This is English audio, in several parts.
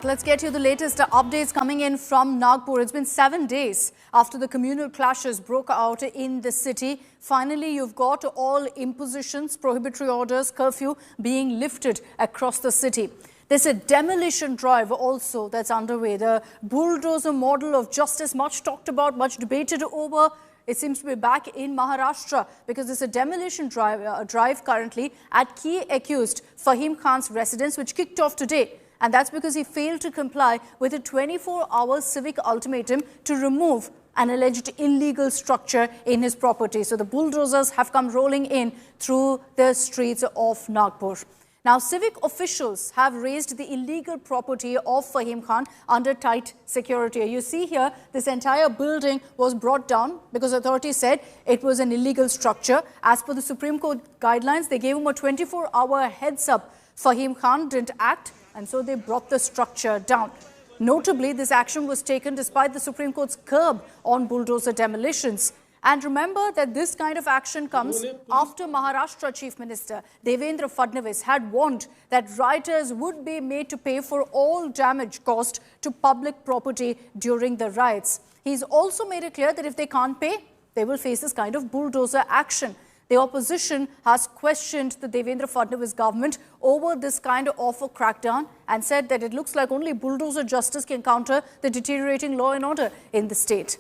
Let's get you the latest updates coming in from Nagpur. It's been 7 days after the communal clashes broke out in the city. Finally, you've got all impositions, prohibitory orders, curfew being lifted across the city. There's a demolition drive also that's underway. The bulldozer model of justice, much talked about, much debated over. It seems to be back in Maharashtra because there's a demolition drive currently at key accused Fahim Khan's residence, which kicked off today. And that's because he failed to comply with a 24-hour civic ultimatum to remove an alleged illegal structure in his property. So the bulldozers have come rolling in through the streets of Nagpur. Now, civic officials have raised the illegal property of Fahim Khan under tight security. You see here, this entire building was brought down because authorities said it was an illegal structure. As per the Supreme Court guidelines, they gave him a 24-hour heads up. Fahim Khan didn't act, and so they brought the structure down. Notably, this action was taken despite the Supreme Court's curb on bulldozer demolitions. And remember that this kind of action comes after Maharashtra Chief Minister Devendra Fadnavis had warned that rioters would be made to pay for all damage caused to public property during the riots. He's also made it clear that if they can't pay, they will face this kind of bulldozer action. The opposition has questioned the Devendra Fadnavis government over this kind of a crackdown and said that it looks like only bulldozer justice can counter the deteriorating law and order in the state.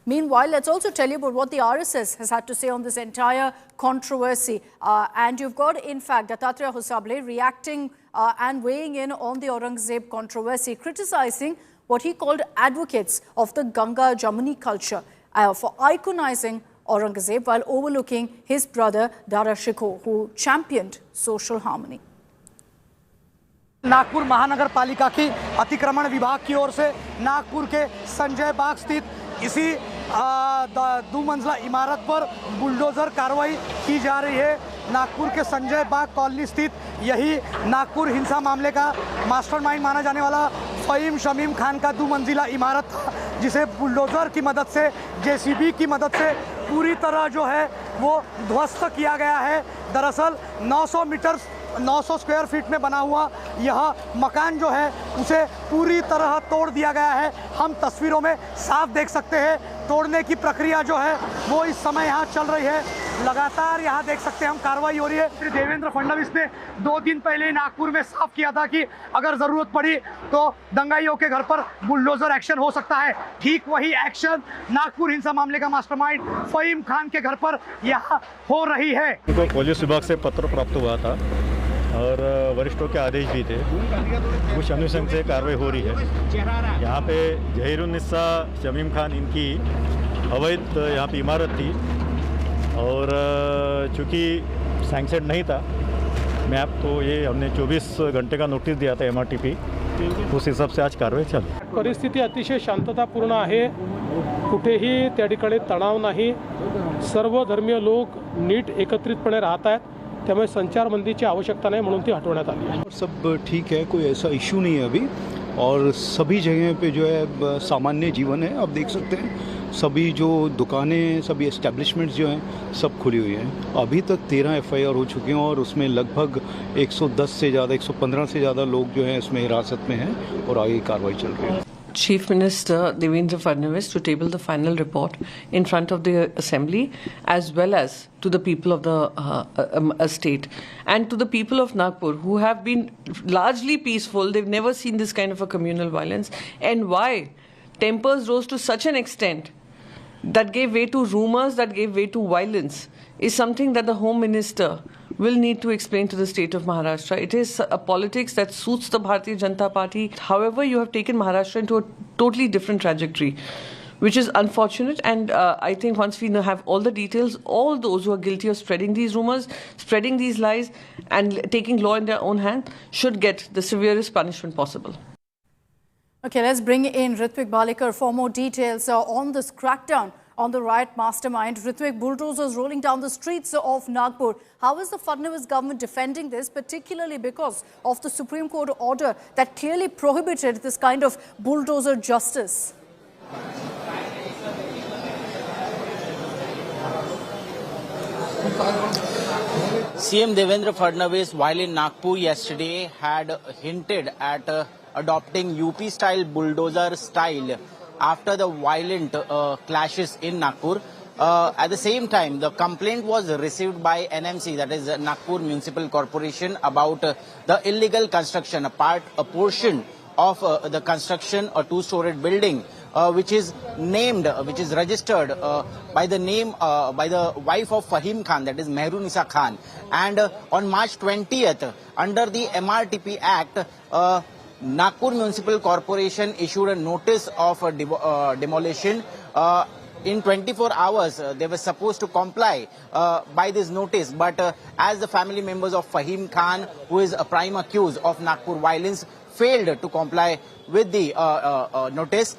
Meanwhile, let's also tell you about what the RSS has had to say on this entire controversy. And you've got, in fact, Dattatreya Hosable reacting and weighing in on the Aurangzeb controversy, criticizing what he called advocates of the Ganga Jamuni culture for iconizing Aurangzeb while overlooking his brother Dada Shikoh, who championed social harmony. Nagpur महानगर पालिका की अतिक्रमण विभाग की ओर से नागपुर के संजय बाग स्थित इसी दो-मंजिला इमारत पर बुलडोजर कार्रवाई की जा रही है। नागपुर के संजय बाग कॉलोनी स्थित यही नागपुर हिंसा मामले का मास्टरमाइंड माना जाने वाला फहीम शमीम खान का दो-मंजिला इमारत था, जिसे बुलडोजर की मदद से, जेसीबी की मदद से पूरी तरह जो है वो ध्वस्त किया गया है। दरअसल 900 स्क्वायर फीट में बना हुआ यह मकान जो है उसे पूरी तरह तोड़ दिया गया है। हम तस्वीरों में साफ देख सकते हैं तोड़ने की प्रक्रिया जो है वो इस समय यहाँ चल रही है। लगातार यहाँ देख सकते हैं हम कार्रवाई हो रही है। देवेंद्र फडणवीस ने 2 दिन पहले ही नागपुर में साफ किया था कि अगर ज़रूरत पड़ी तो दंगाइयों के घर पर बुलडोजर एक्शन हो सकता है। ठीक वही एक्शन नागपुर हिंसा मामले का मास्टरमाइंड फहीम खान के घर पर यहाँ हो रही है। उनको पुलिस विभाग से पत्र प्राप्त हुआ था और वरिष्ठों के आदेश भी थे, उस अनुसंधान से कार्रवाई हो रही है। यहाँ पे जहीरुन्निसा शमीम खान इनकी अवैध यहाँ पे इमारत थी और चूँकि सैंक्शन नहीं था मैप, तो ये हमने 24 घंटे का नोटिस दिया था MRTP, उस हिसाब से आज कार्रवाई चल रही है। परिस्थिती अतिशय शांततापूर्ण आहे, कुठेही त्या ठिकाणी तणाव नाही, सर्व धर्मीय लोक नीट एकत्रितपणे राहत आहेत, त्यामुळे संचारबंदीची आवश्यकता नाही म्हणून ती हटवण्यात आली आहे। सब ठीक है, कोई ऐसा इशू नहीं है अभी और सभी जगह पे जो है सामान्य जीवन है। आप देख सकते हैं सभी जो दुकानें, सभी एस्टेब्लिशमेंट्स जो हैं सब खुली हुई हैं। अभी तक 13 FIR हो चुके हैं और उसमें लगभग 110 से ज़्यादा 115 से ज़्यादा लोग जो हैं इसमें हिरासत में हैं और आगे कार्रवाई चल रही है। Chief Minister Devendra Fadnavis to table the final report in front of the Assembly as well as to the people of the state and to the people of Nagpur who have been largely peaceful. They've never seen this kind of a communal violence, and why tempers rose to such an extent that gave way to rumors, that gave way to violence, is something that the Home Minister will need to explain to the state of Maharashtra. It is a politics that suits the Bharatiya Janata Party. However, you have taken Maharashtra into a totally different trajectory, which is unfortunate. And I think once we have all the details, all those who are guilty of spreading these rumors, spreading these lies, and taking law in their own hand should get the severest punishment possible. Okay, let's bring in Ritwik Balikar for more details on this crackdown on the riot mastermind. Ritwik, bulldozers rolling down the streets of Nagpur. How is the Fadnavis government defending this, particularly because of the Supreme Court order that clearly prohibited this kind of bulldozer justice? CM Devendra Fadnavis, while in Nagpur yesterday, had hinted at adopting UP-style bulldozer style after the violent clashes in Nagpur. At the same time, the complaint was received by NMC, that is Nagpur Municipal Corporation, about the illegal construction, a portion of the construction, a two-storied building, which is registered by the wife of Fahim Khan, that is Mehrunisa Khan. And on March 20th, under the MRTP Act, Nagpur Municipal Corporation issued a notice of demolition. In 24 hours, they were supposed to comply by this notice, but as the family members of Fahim Khan, who is a prime accused of Nagpur violence, failed to comply with the notice,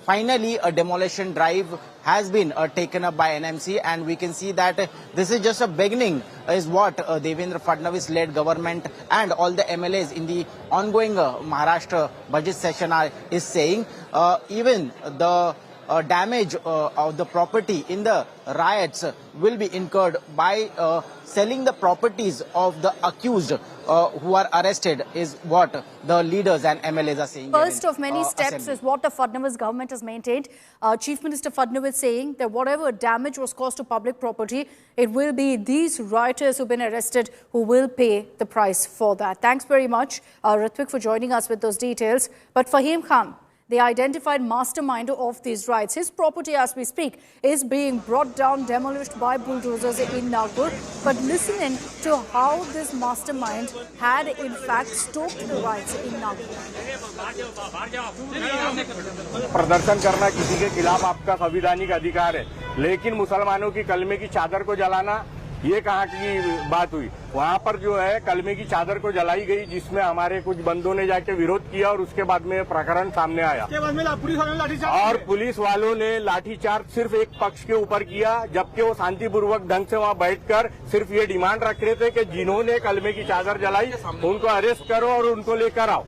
finally a demolition drive has been taken up by NMC, and we can see that this is just a beginning, is what Devendra Fadnavis-led government and all the MLAs in the ongoing Maharashtra budget session is saying. Even the damage of the property in the riots will be incurred by selling the properties of the accused who are arrested, is what the leaders and MLAs are saying. First of many steps is what the Fadnavis government has maintained. Chief Minister Fadnavis saying that whatever damage was caused to public property, it will be these rioters who've been arrested who will pay the price for that. Thanks very much, Ritwik, for joining us with those details. But Fahim Khan, the identified mastermind of these riots, his property as we speak is being brought down, demolished by bulldozers in Nagpur. But listening to how this mastermind had in fact stoked the riots in Nagpur. प्रदर्शन करना किसी के खिलाफ आपका संवैधानिक अधिकार है, लेकिन मुसलमानों की कलमे की चादर को जलाना ये कहाँ की बात हुई? वहाँ पर जो है कलमे की चादर को जलाई गई, जिसमें हमारे कुछ बंदों ने जाके विरोध किया और उसके बाद में प्रकरण सामने आया और पुलिस वालों ने लाठीचार्ज सिर्फ एक पक्ष के ऊपर किया, जबकि वो शांतिपूर्वक ढंग से वहाँ बैठकर सिर्फ ये डिमांड रख रहे थे कि जिन्होंने कलमे की चादर जलाई उनको अरेस्ट करो और उनको लेकर आओ।